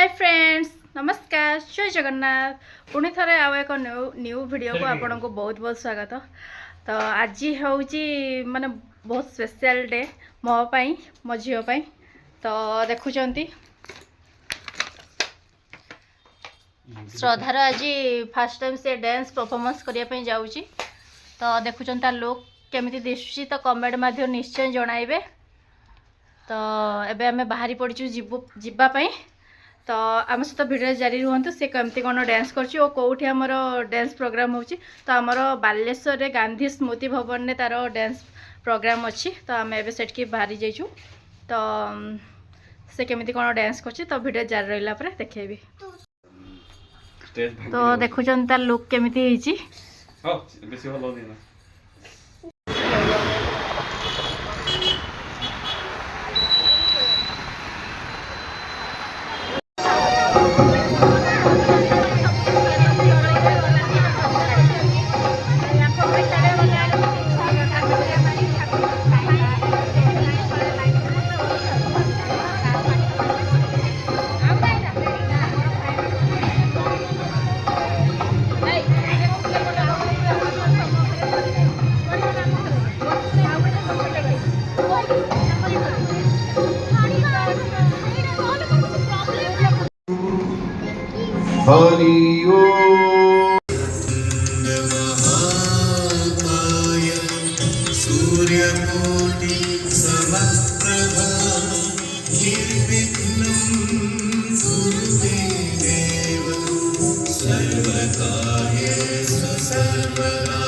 Hi friends नमस्कार जय जगन्नाथ पुणी थे आउ एक न्यू वीडियो को आपन को बहुत बहुत स्वागत। तो आज हूँ माने बहुत स्पेशल डे मो पाई मो झील पाई। तो देखुं श्रद्धार आज फास्ट टाइम से डांस परफॉर्मेंस करने जाऊँगी। तो देखुं तार लुक केमी दिशुची तो कमेंट माध्यम निश्चय जनइबे। तो एबे आमे बाहरी पड़चु जीवाई। तो आम सहित भिडियो जारी रुहतु सी कमती कौन डांस करछि और कौटी आमर डांस प्रोग्राम होछि। तो आमर बालेश्वर रे गांधी स्मृति भवन ने तार डांस प्रोग्राम अच्छी। तो आम एबे सेठकी बाहरी जाइछु। तो से केमिति कौन डांस करछि तो भिडियो जारी रहिला परे देखेबी। तो देखुछन तार लुक केमिति हिची। हां बेसी भलो नै ना। हरिओ सूर्यकोटि समप्रभा निर्विघ्नं कुरुते देव सर्वकार्येषु सर्वदा